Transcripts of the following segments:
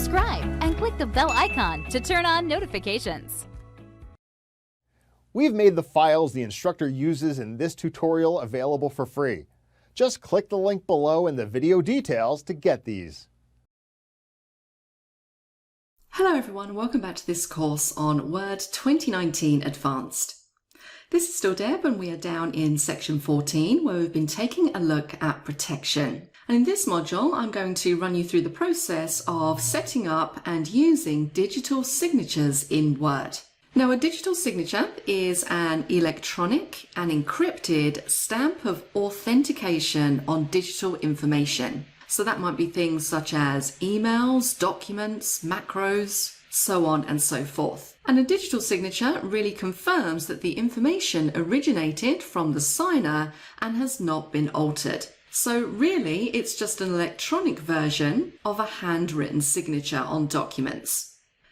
subscribe and click the bell icon to turn on notifications. We've made the files the instructor uses in this tutorial available for free. Just click the link below in the video details to get these. Hello everyone, welcome back to this course on Word 2019 Advanced. This is still Deb and we are down in section 14 where we've been taking a look at protection. And in this module I'm going to run you through the process of setting up and using digital signatures in Word. Now, a digital signature is an electronic and encrypted stamp of authentication on digital information. So that might be things such as emails, documents, macros, so on and so forth. And a digital signature really confirms that the information originated from the signer and has not been altered. So really, it's just an electronic version of a handwritten signature on documents.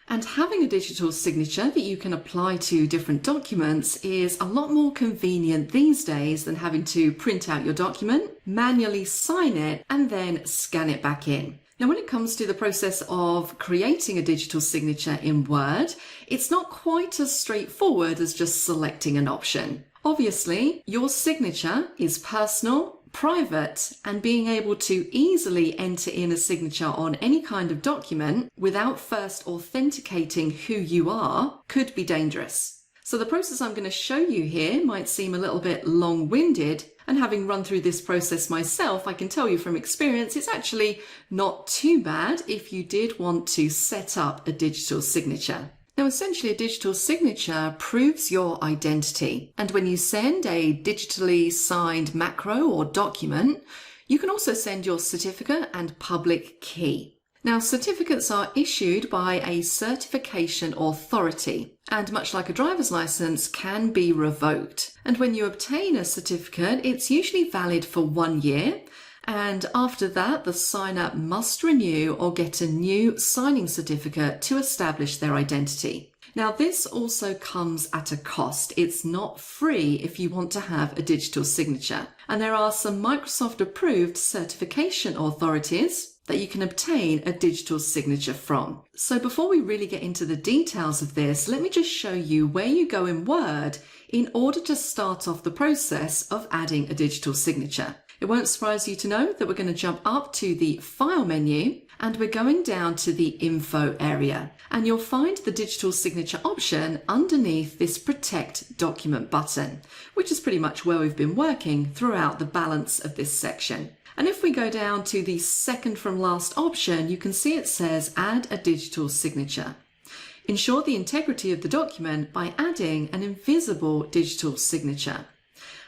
And having a digital signature that you can apply to different documents is a lot more convenient these days than having to print out your document, manually sign it, and then scan it back in. Now, when it comes to the process of creating a digital signature in Word, it's not quite as straightforward as just selecting an option. Obviously, your signature is personal, private, and being able to easily enter in a signature on any kind of document without first authenticating who you are could be dangerous. So the process I'm going to show you here might seem a little bit long-winded, and having run through this process myself, I can tell you from experience it's actually not too bad if you did want to set up a digital signature. Now, essentially, a digital signature proves your identity. And when you send a digitally signed macro or document, you can also send your certificate and public key. Now, certificates are issued by a certification authority, and much like a driver's license, can be revoked. And when you obtain a certificate, it's usually valid for 1 year. And after that, the signer must renew or get a new signing certificate to establish their identity. Now, this also comes at a cost. It's not free if you want to have a digital signature. And there are some Microsoft approved certification authorities that you can obtain a digital signature from. So before we really get into the details of this, let me just show you where you go in Word in order to start off the process of adding a digital signature. It won't surprise you to know that we're going to jump up to the File menu and we're going down to the Info area. And you'll find the digital signature option underneath this Protect Document button, which is pretty much where we've been working throughout the balance of this section. And if we go down to the second from last option, you can see it says Add a digital signature. Ensure the integrity of the document by adding an invisible digital signature.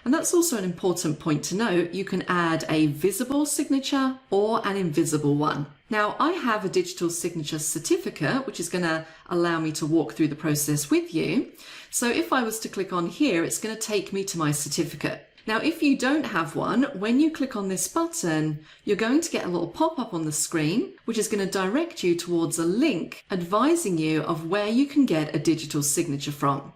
And that's also an important point to note. You can add a visible signature or an invisible one. Now, I have a digital signature certificate, which is going to allow me to walk through the process with you. So if I was to click on here, it's going to take me to my certificate. Now, if you don't have one, when you click on this button, you're going to get a little pop-up on the screen, which is going to direct you towards a link advising you of where you can get a digital signature from.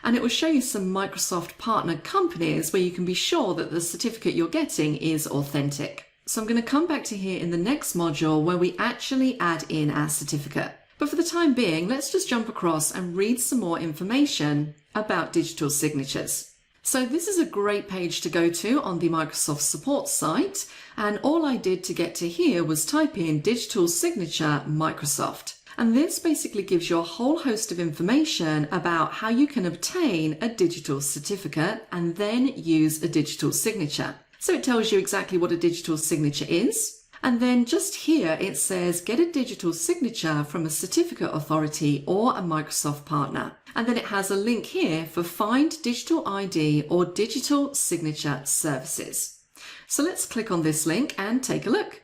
And it will show you some Microsoft partner companies where you can be sure that the certificate you're getting is authentic. So I'm going to come back to here in the next module where we actually add in our certificate. But for the time being, let's just jump across and read some more information about digital signatures. So this is a great page to go to on the Microsoft support site. And all I did to get to here was type in digital signature Microsoft. And this basically gives you a whole host of information about how you can obtain a digital certificate and then use a digital signature. So it tells you exactly what a digital signature is. And then just here it says get a digital signature from a certificate authority or a Microsoft partner. And then it has a link here for Find Digital ID or Digital Signature Services. So let's click on this link and take a look.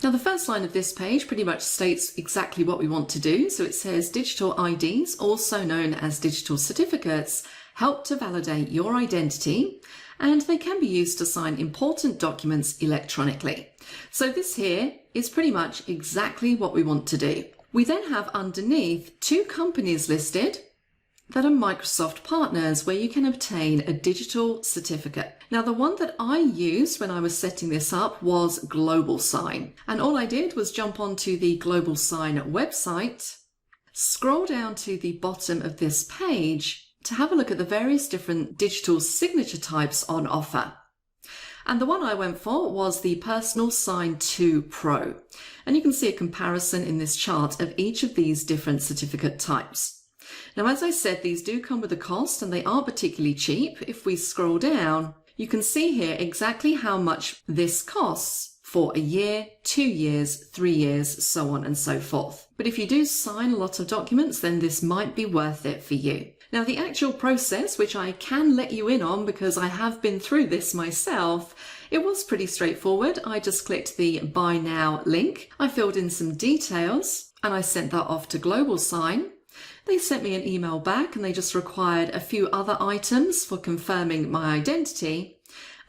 Now, the first line of this page pretty much states exactly what we want to do. So it says digital IDs, also known as digital certificates, help to validate your identity, and they can be used to sign important documents electronically. So this here is pretty much exactly what we want to do. We then have underneath two companies listed, that are Microsoft partners where you can obtain a digital certificate. Now, the one that I used when I was setting this up was Global Sign. And all I did was jump onto the Global Sign website, scroll down to the bottom of this page to have a look at the various different digital signature types on offer. And the one I went for was the Personal Sign 2 Pro. And you can see a comparison in this chart of each of these different certificate types. Now, as I said, these do come with a cost and they aren't particularly cheap. If we scroll down, you can see here exactly how much this costs for a year, 2 years, 3 years, so on and so forth. But if you do sign a lot of documents, then this might be worth it for you. Now, the actual process, which I can let you in on because I have been through this myself, it was pretty straightforward. I just clicked the Buy Now link. I filled in some details and I sent that off to Global Sign. They sent me an email back and they just required a few other items for confirming my identity.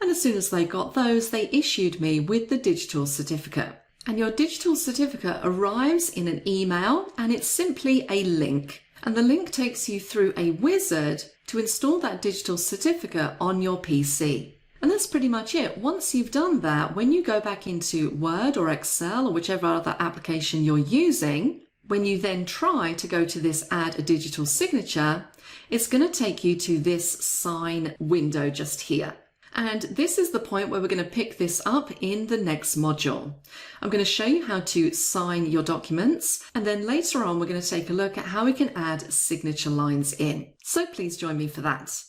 And as soon as they got those, they issued me with the digital certificate. And your digital certificate arrives in an email and it's simply a link. And the link takes you through a wizard to install that digital certificate on your PC. And that's pretty much it. Once you've done that, when you go back into Word or Excel or whichever other application you're using, when you then try to go to this Add a Digital Signature, it's going to take you to this Sign window just here. And this is the point where we're going to pick this up in the next module. I'm going to show you how to sign your documents, and then later on we're going to take a look at how we can add signature lines in. So please join me for that.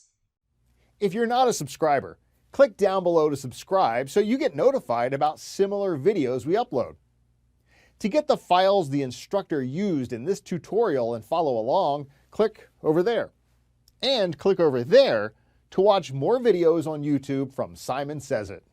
If you're not a subscriber, click down below to subscribe so you get notified about similar videos we upload. To get the files the instructor used in this tutorial and follow along, click over there. And click over there to watch more videos on YouTube from Simon Says It.